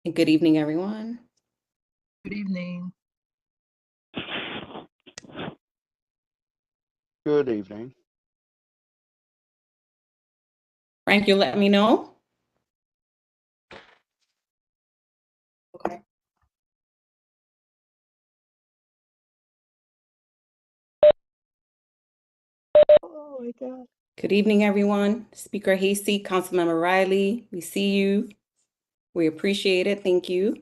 And good evening, everyone. Good evening. Good evening. Frank, you'll let me know? Okay. Oh my God. Good evening, everyone. Speaker Hasty, Councilmember Riley, we see you. We appreciate it. Thank you.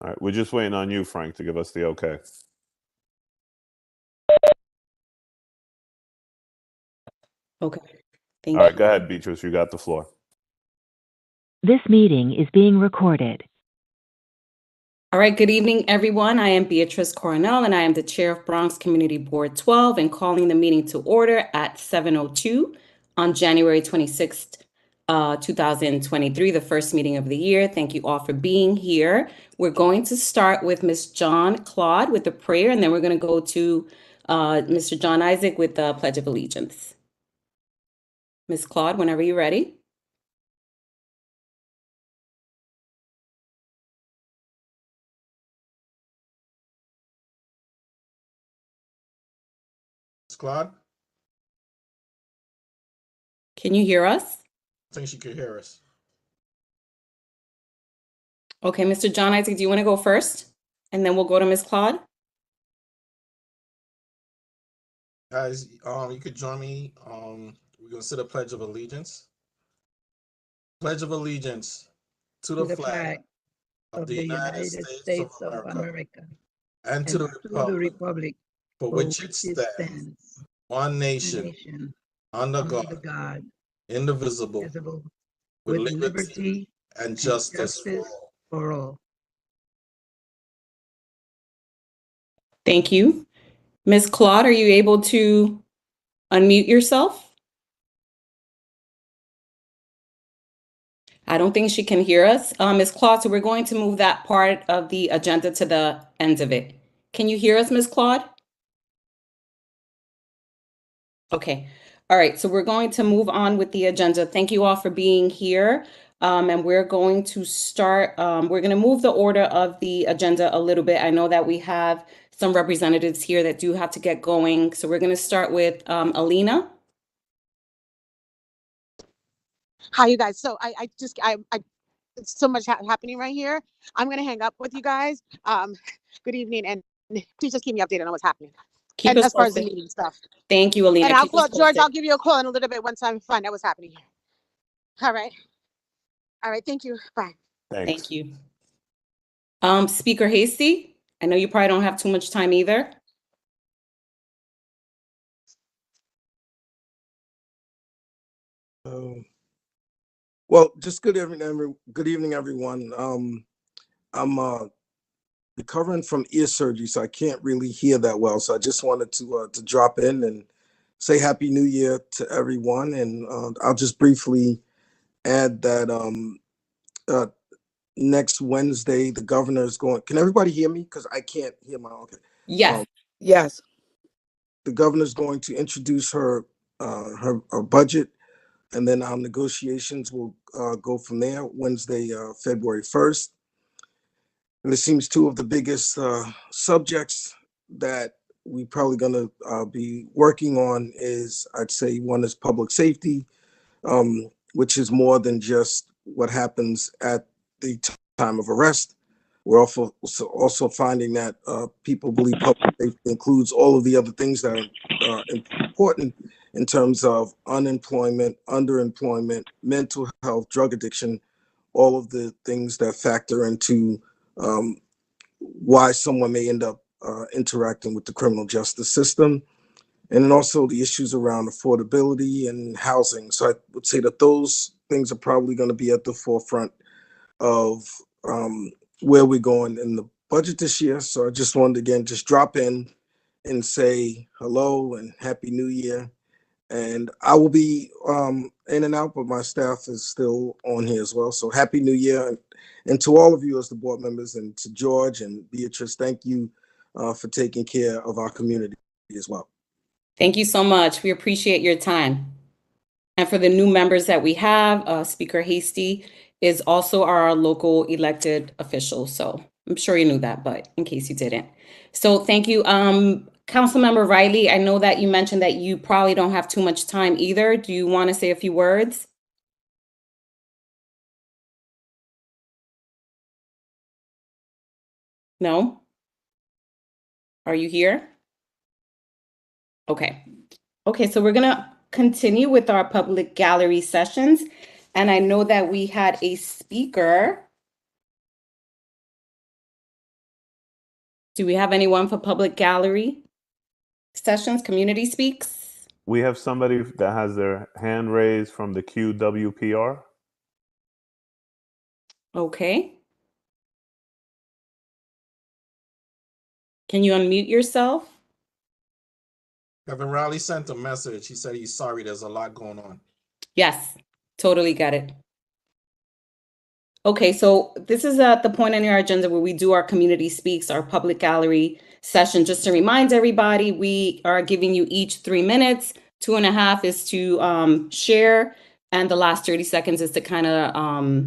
All right, we're just waiting on you, Frank, to give us the okay. Okay. Thank All right, you. go ahead, Beatrice. You got the floor. This meeting is being recorded. All right, good evening, everyone. I am Beatrice Coronel, and I am the chair of Bronx Community Board 12 and calling the meeting to order at 7:02 on January 26th, 2023, the first meeting of the year. Thank you all for being here. We're going to start with Ms. John Claude with the prayer, and then we're going to go to Mr. John Isaac with the Pledge of Allegiance. Ms. Claude, whenever you're ready. Claude, Can you hear us? I think she could hear us. Okay, Mr. John Isaac, do you want to go first? And then we'll go to Ms. Claude. Guys, you could join me. We're gonna say the Pledge of Allegiance. Pledge of Allegiance to the flag of the United States of America and to the republic for which it stands, one nation, under God, indivisible, with liberty and justice for all. Thank you. Ms. Claude, are you able to unmute yourself? I don't think she can hear us. Ms. Claude, so we're going to move that part of the agenda to the end of it. Can you hear us, Ms. Claude? Okay. All right. So we're going to move on with the agenda. Thank you all for being here. And we're going to start, we're going to move the order of the agenda a little bit. I know that we have some representatives here that do have to get going. So we're going to start with Alina. Hi, you guys. So I it's so much happening right here. I'm gonna hang up with you guys. Good evening, and please just keep me updated on what's happening. Keep And us as far as the posted. meeting stuff. Thank you, Alina. And I'll Keep us call George. posted. I'll give you a call in a little bit once I find out what's happening here. All right. All right. Thank you. Bye. Thanks. Thank you. Speaker Hasty, I know you probably don't have too much time either. Well, just good evening, everyone. I'm recovering from ear surgery, so I can't really hear that well. So I just wanted to drop in and say Happy New Year to everyone. And I'll just briefly add that next Wednesday the governor is going. Can everybody hear me? Because I can't hear my. Okay. Yes. Yes. The governor's going to introduce her budget, and then our negotiations will go from there. Wednesday, February 1st. And it seems two of the biggest subjects that we probably going to be working on is, I'd say, one is public safety, which is more than just what happens at the time of arrest. We're also finding that people believe public safety includes all of the other things that are important in terms of unemployment, underemployment, mental health, drug addiction, all of the things that factor into why someone may end up interacting with the criminal justice system. and then also the issues around affordability and housing. So I would say that those things are probably going to be at the forefront of where we're going in the budget this year. So I just wanted to again just drop in and say hello and happy new year. And I will be in and out, but my staff is still on here as well. So happy new year. And to all of you as the board members, and to George and Beatrice, thank you for taking care of our community as well. Thank you so much. We appreciate your time. And for the new members that we have, Speaker Hasty is also our local elected official. So I'm sure you knew that, but in case you didn't. So thank you. Councilmember Riley, I know that you mentioned that you probably don't have too much time either. Do you want to say a few words? No? Are you here? Okay. Okay, so we're gonna continue with our public gallery sessions. And I know that we had a speaker. Do we have anyone for public gallery sessions, community speaks? We have somebody that has their hand raised from the QWPR. Okay. Can you unmute yourself? Kevin Riley sent a message. He said he's sorry. There's a lot going on. Yes, totally got it. Okay, so this is the point on your agenda where we do our community speaks, our public gallery session. Just to remind everybody, we are giving you each 3 minutes. 2.5 is to share, and the last 30 seconds is to kind of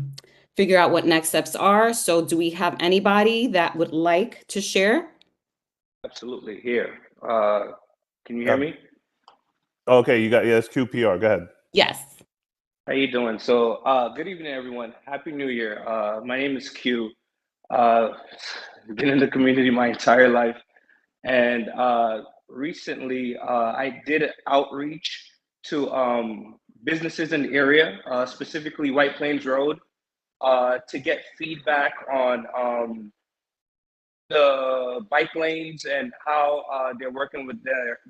figure out what next steps are. So do we have anybody that would like to share? Absolutely. Here. Can you hear me? Okay, you got, yes, QPR. Go ahead. Yes. How you doing? So, good evening, everyone. Happy New Year. My name is Q. Been in the community my entire life, and recently I did outreach to businesses in the area, specifically White Plains Road, to get feedback on the bike lanes and how they're working with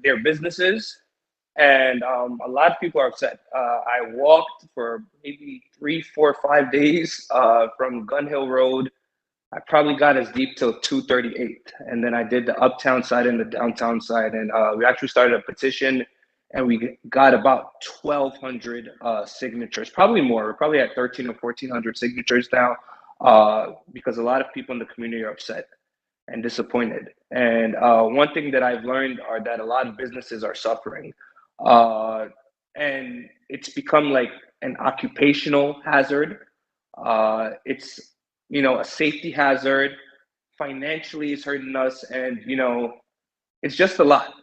their businesses. And a lot of people are upset. I walked for maybe 3, 4, 5 days from Gun Hill Road. I probably got as deep till 238, and then I did the uptown side and the downtown side, and we actually started a petition, and we got about 1,200 signatures, probably more. We're probably at 1,300 or 1,400 signatures now, because a lot of people in the community are upset and disappointed. And one thing that I've learned are that a lot of businesses are suffering. And it's become like an occupational hazard. It's, a safety hazard. Financially, it's hurting us. And, it's just a lot.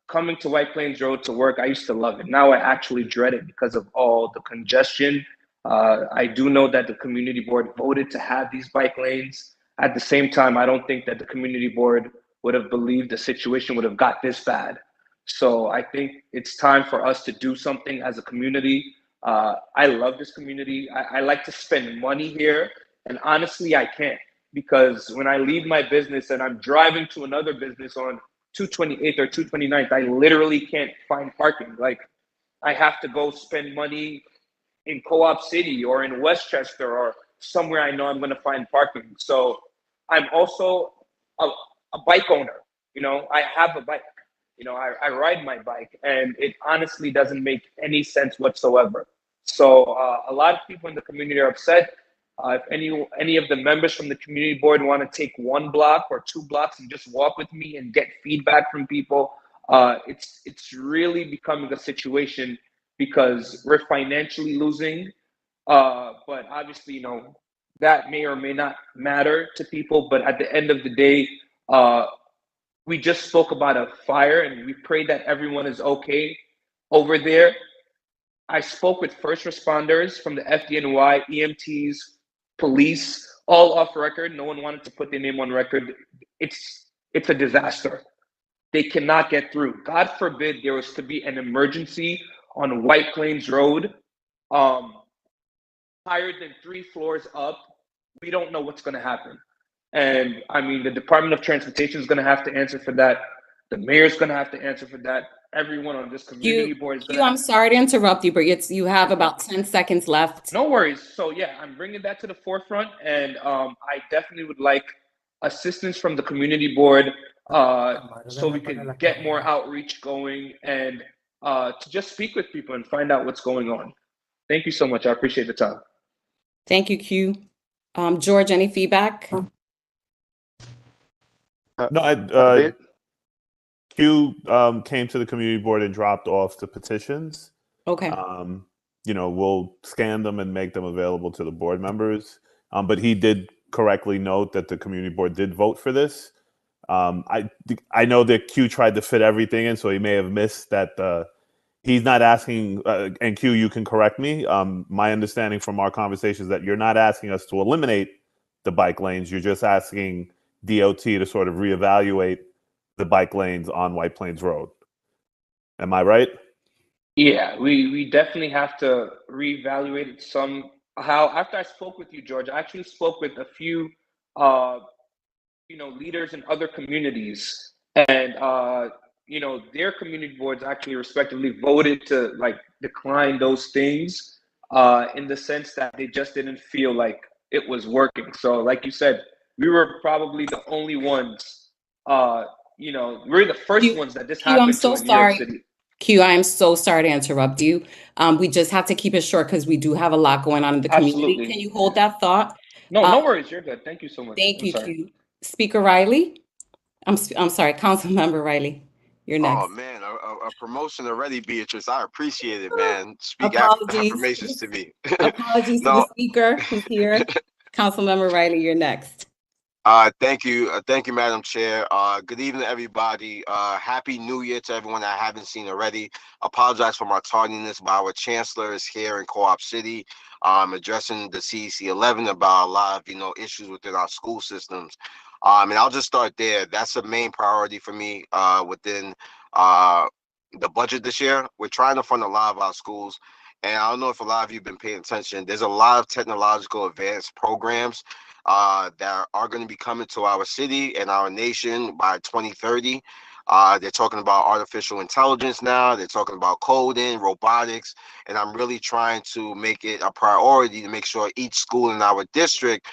Coming to White Plains Road to work, I used to love it. Now I actually dread it because of all the congestion. I do know that the community board voted to have these bike lanes. At the same time, I don't think that the community board would have believed the situation would have got this bad. So I think it's time for us to do something as a community. I love this community. I like to spend money here, and honestly, I can't, because when I leave my business and I'm driving to another business on 228th or 229th, I literally can't find parking. Like, I have to go spend money in Co-op City or in Westchester or somewhere I know I'm going to find parking. So I'm also a bike owner. I have a bike. I ride my bike, and it honestly doesn't make any sense whatsoever. So a lot of people in the community are upset. If any of the members from the community board want to take 1 block or 2 blocks and just walk with me and get feedback from people, it's really becoming a situation because we're financially losing. But obviously, that may or may not matter to people. But at the end of the day, we just spoke about a fire, and we pray that everyone is okay over there. I spoke with first responders from the FDNY, EMTs, police, all off record. No one wanted to put their name on record. It's a disaster. They cannot get through. God forbid there was to be an emergency on White Plains Road, higher than 3 floors up. We don't know what's going to happen. And I mean, the Department of Transportation is going to have to answer for that. The mayor's going to have to answer for that. Everyone on this community board is going Q, to I'm have. sorry to interrupt you, but you have about 10 seconds left. No worries. So yeah, I'm bringing that to the forefront, and I definitely would like assistance from the community board, so we can get more outreach going and to just speak with people and find out what's going on. Thank you so much. I appreciate the time. Thank you, Q. George, any feedback? No, Q came to the community board and dropped off the petitions. Okay. We'll scan them and make them available to the board members. But he did correctly note that the community board did vote for this. I know that Q tried to fit everything in, so he may have missed that. He's not asking, and Q, you can correct me. My understanding from our conversations that you're not asking us to eliminate the bike lanes. You're just asking DOT to sort of reevaluate the bike lanes on White Plains Road. Am I right? Yeah, we definitely have to reevaluate it somehow. After I spoke with you, George, I actually spoke with a few leaders in other communities, and their community boards actually respectively voted to like decline those things, in the sense that they just didn't feel like it was working. So like you said, we were probably the only ones, we're the first ones that this Q, I'm happened so to in New York sorry. City. Q, I am so sorry to interrupt you. We just have to keep it short because we do have a lot going on in the community. Absolutely. Can you hold that thought? No worries. You're good. Thank you so much. Thank I'm you, sorry. Q. Speaker Riley. I'm sorry, Councilmember Riley. You're next. Oh man, a promotion already, Beatrice. I appreciate it, man. Speak affirmations to me. Apologies to the speaker who's here. Councilmember Riley, you're next. Thank you, Madam Chair. Good evening, everybody. Happy New Year to everyone I haven't seen already. Apologize for my tardiness, but our chancellor is here in Co-op City, addressing the CEC 11 about a lot of issues within our school systems. And I'll just start there. That's the main priority for me within the budget this year. We're trying to fund a lot of our schools. And I don't know if a lot of you have been paying attention. There's a lot of technological advanced programs that are going to be coming to our city and our nation by 2030. They're talking about artificial intelligence now. They're talking about coding, robotics, and I'm really trying to make it a priority to make sure each school in our district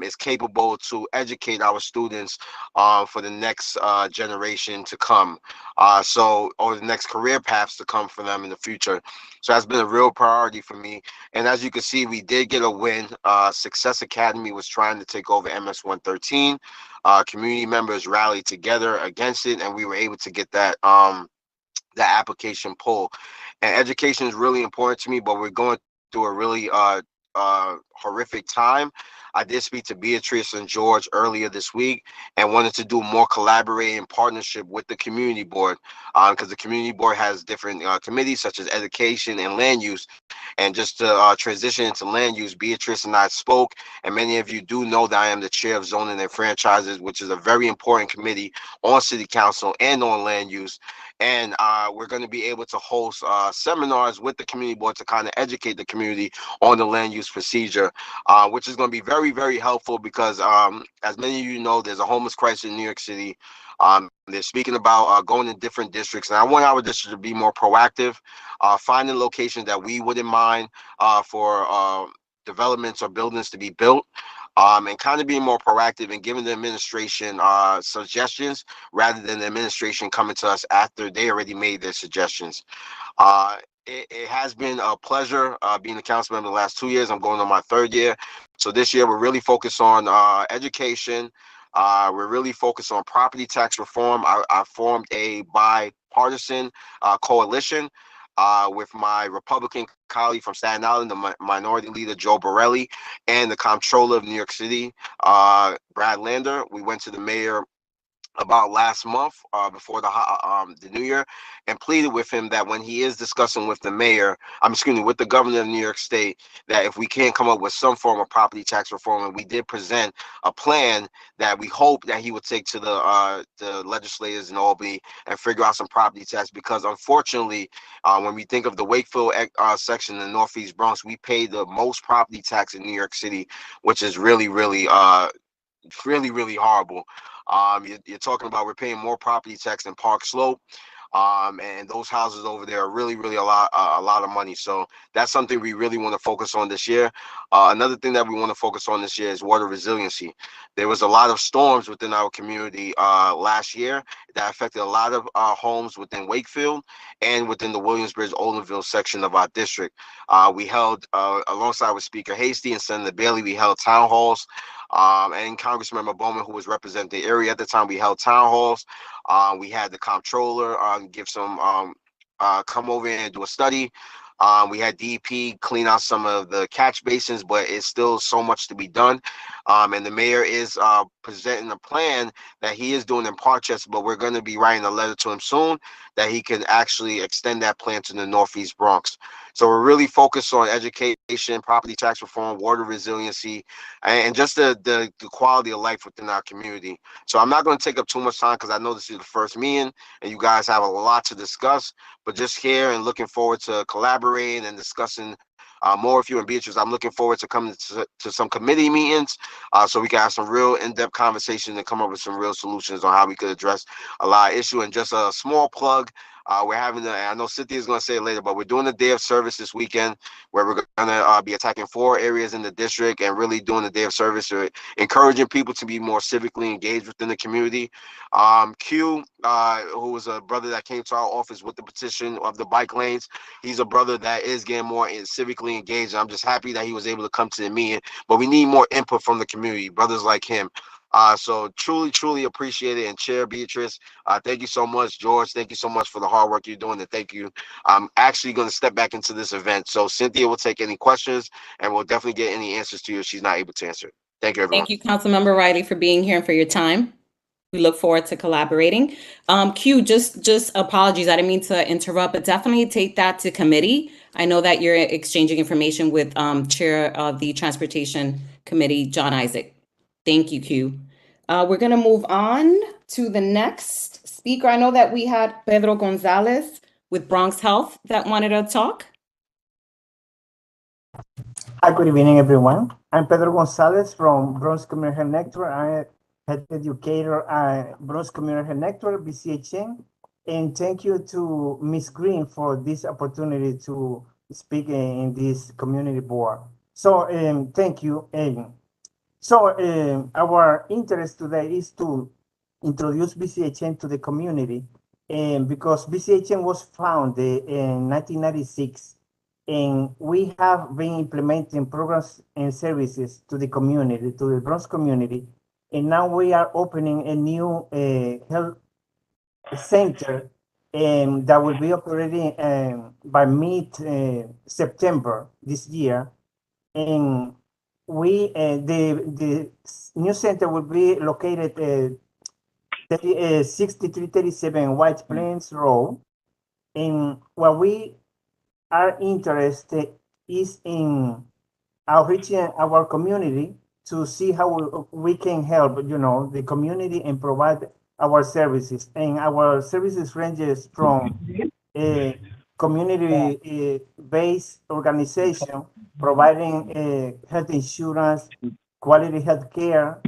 is capable to educate our students for the next generation to come. Or the next career paths to come for them in the future. So that's been a real priority for me. And as you can see, we did get a win. Success Academy was trying to take over MS 113. Community members rallied together against it, and we were able to get that application pulled. And education is really important to me, but we're going through a really horrific time. I did speak to Beatrice and George earlier this week and wanted to do more collaborating partnership with the community board, because the community board has different committees such as education and land use. And just to transition into land use, Beatrice and I spoke, and many of you do know that I am the chair of zoning and franchises, which is a very important committee on city council and on land use. And we're going to be able to host seminars with the community board to kind of educate the community on the land use procedure, which is going to be very, very helpful because, as many of you know, there's a homeless crisis in New York City. They're speaking about going to different districts, and I want our district to be more proactive, finding locations that we wouldn't mind for developments or buildings to be built, and kind of being more proactive and giving the administration suggestions rather than the administration coming to us after they already made their suggestions. It has been a pleasure being a council member the last 2 years. I'm going on my third year. So this year we're really focused on education. We're really focused on property tax reform. I formed a bipartisan coalition with my Republican colleague from Staten Island, the minority leader Joe Borelli, and the comptroller of New York City, Brad Lander. We went to the mayor about last month before the new year and pleaded with him that when he is discussing with the mayor, with the governor of New York State, that if we can't come up with some form of property tax reform, and we did present a plan that we hope that he would take to the legislators in Albany and figure out some property tax, because unfortunately, when we think of the Wakefield section in the Northeast Bronx, we pay the most property tax in New York City, which is really, really, really, really horrible. You're talking about we're paying more property tax than Park Slope. And those houses over there are really a lot of money. So that's something we really want to focus on this year. Another thing that we want to focus on this year is water resiliency. There was a lot of storms within our community last year that affected a lot of homes within Wakefield and within the Williamsbridge Oldenville section of our district. We held, alongside with Speaker Hasty and Senator Bailey, we held town halls. And Congressmember Bowman, who was representing the area at the time, we held town halls. We had the comptroller give some come over and do a study. We had DEP clean out some of the catch basins, but it's still so much to be done. And the mayor is presenting a plan that he is doing in Parkchester, but we're going to be writing a letter to him soon that he can actually extend that plan to the Northeast Bronx. So we're really focused on education, property tax reform, water resiliency, and just the quality of life within our community. So I'm not going to take up too much time because I know this is the first meeting and you guys have a lot to discuss, but just here and looking forward to collaborating and discussing more with you and Beatrice. I'm looking forward to coming to some committee meetings so we can have some real in-depth conversation and come up with some real solutions on how we could address a lot of issues. And just a small plug, we're having, I know Cynthia's going to say it later, but we're doing a day of service this weekend where we're going to be attacking 4 areas in the district and really doing a day of service, encouraging people to be more civically engaged within the community. Q, who was a brother that came to our office with the petition of the bike lanes, he's a brother that is getting more civically engaged. I'm just happy that he was able to come to the meeting, but we need more input from the community, brothers like him. So truly appreciate it. And Chair Beatrice, thank you so much. George, thank you so much for the hard work you're doing. And thank you. I'm actually going to step back into this event. So Cynthia will take any questions and we'll definitely get any answers to you if she's not able to answer. Thank you, everyone. Thank you, Councilmember Riley, for being here and for your time. We look forward to collaborating. Q, just apologies. I didn't mean to interrupt, but definitely take that to committee. I know that you're exchanging information with Chair of the Transportation Committee, John Isaac. Thank you, Q. We're going to move on to the next speaker. I know that we had Pedro Gonzalez with Bronx Health that wanted to talk. Hi, good evening, everyone. I'm Pedro Gonzalez from Bronx Community Health Network. I'm a head educator at Bronx Community Health Network, BCHN. And thank you to Ms. Green for this opportunity to speak in this community board. So thank you. Our interest today is to introduce BCHN to the community, because BCHN was founded in 1996, and we have been implementing programs and services to the community, to the Bronx community, and now we are opening a new health center that will be operating by mid-September this year, and the new center will be located at 6337 White Plains Road. And what we are interested is in outreaching our community to see how we can help, the community and provide our services. And our services ranges from a community-based organization providing health insurance, quality health care,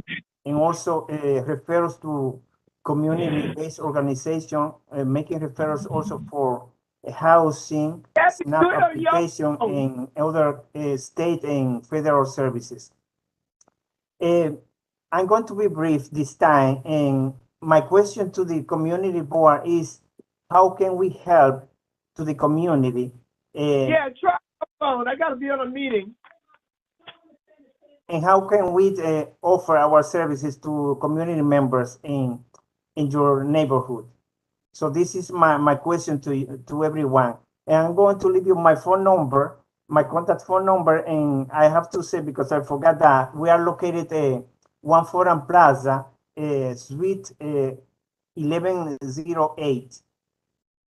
and also referrals to community-based organization, making referrals also for housing, SNAP application, and other state and federal services. I'm going to be brief this time, and my question to the community board is, how can we help to the community? Yeah, try my phone. I got to be on a meeting. And how can we offer our services to community members in your neighborhood? So this is my question to everyone. And I'm going to leave you my phone number, my contact phone number, and I have to say, because I forgot, that we are located at 1 Forum Plaza, Suite 1108.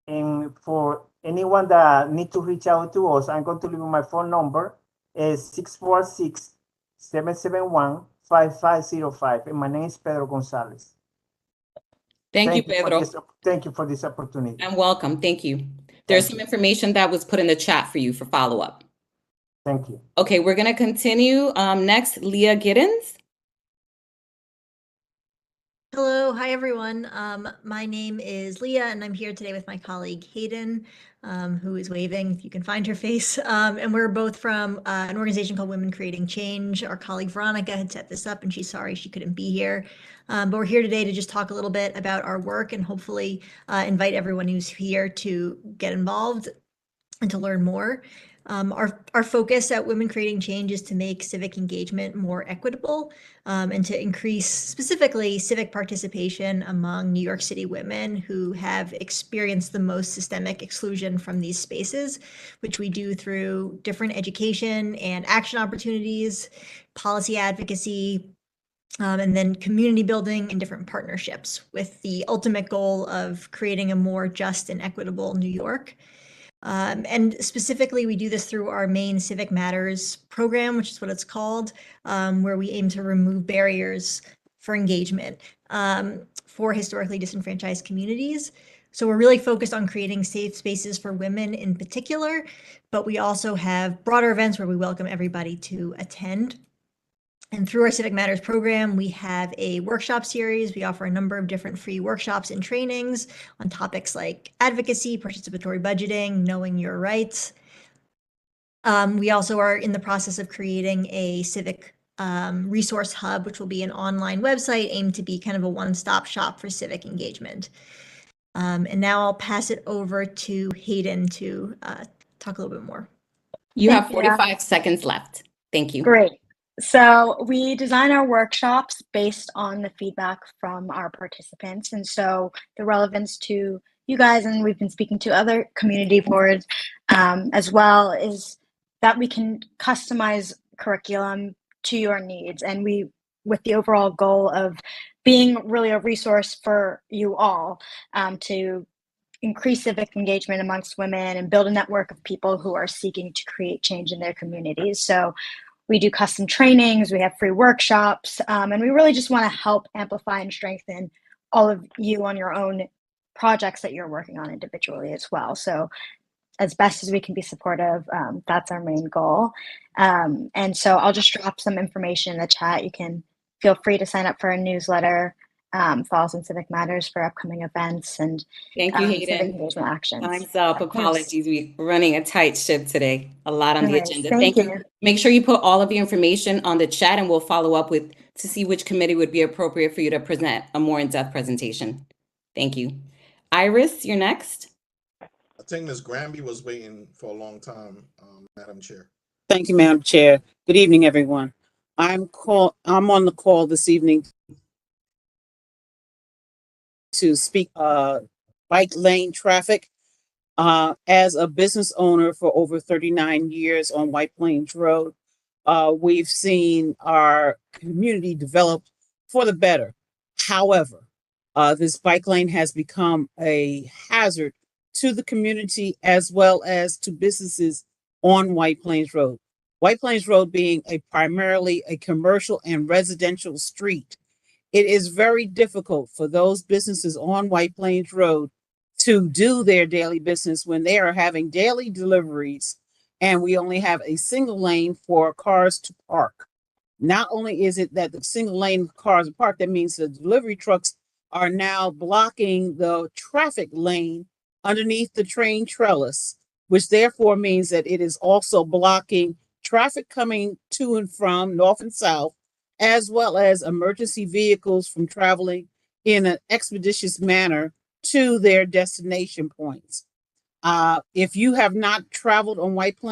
And for anyone that need to reach out to us, I'm going to leave you my phone number, 646-771-5505. And my name is Pedro Gonzalez. Thank you, Pedro. Thank you for this opportunity. And welcome. Thank you. There's some information that was put in the chat for you for follow-up. Thank you. Okay, we're going to continue. Next, Leah Giddens. Hello, hi everyone. My name is Leah, and I'm here today with my colleague Hayden, who is waving if you can find her face. And we're both from an organization called Women Creating Change. Our colleague Veronica had set this up, and she's sorry she couldn't be here. But we're here today to just talk a little bit about our work and hopefully invite everyone who's here to get involved and to learn more. Our focus at Women Creating Change is to make civic engagement more equitable and to increase specifically civic participation among New York City women who have experienced the most systemic exclusion from these spaces, which we do through different education and action opportunities, policy advocacy, and then community building and different partnerships with the ultimate goal of creating a more just and equitable New York. And specifically, we do this through our main Civic Matters program, which is what it's called, where we aim to remove barriers for engagement for historically disenfranchised communities. So we're really focused on creating safe spaces for women in particular, but we also have broader events where we welcome everybody to attend. And through our Civic Matters program, we have a workshop series. We offer a number of different free workshops and trainings on topics like advocacy, participatory budgeting, knowing your rights. We also are in the process of creating a civic resource hub, which will be an online website aimed to be kind of a one-stop shop for civic engagement. And now I'll pass it over to Hayden to talk a little bit more. You have 45 seconds left. Thank you. Great. So we design our workshops based on the feedback from our participants. And so the relevance to you guys, and we've been speaking to other community boards as well, is that we can customize curriculum to your needs. And we, with the overall goal of being really a resource for you all to increase civic engagement amongst women and build a network of people who are seeking to create change in their communities. So we do custom trainings, we have free workshops, and we really just want to help amplify and strengthen all of you on your own projects that you're working on individually as well. So as best as we can be supportive, that's our main goal. And so I'll just drop some information in the chat. You can feel free to sign up for a newsletter, follow us on Civic Matters for upcoming events and Thank you, civic Hayden. engagement actions. Time's up. Of course. Apologies. We're running a tight ship today. A lot on No the worries. agenda. Thank Thank you. you. Make sure you put all of your information on the chat and we'll follow up with to see which committee would be appropriate for you to present a more in-depth presentation. Thank you. Iris, you're next. I think Ms. Granby was waiting for a long time, Madam Chair. Thank you, Madam Chair. Good evening, everyone. I'm on the call this evening to speak bike lane traffic. As a business owner for over 39 years on White Plains Road, we've seen our community develop for the better. However, this bike lane has become a hazard to the community as well as to businesses on White Plains Road. White Plains Road being primarily a commercial and residential street, it is very difficult for those businesses on White Plains Road to do their daily business when they are having daily deliveries and we only have a single lane for cars to park. Not only is it that the single lane cars are parked, that means the delivery trucks are now blocking the traffic lane underneath the train trellis, which therefore means that it is also blocking traffic coming to and from north and south, as well as emergency vehicles from traveling in an expeditious manner to their destination points. If you have not traveled on White Plains,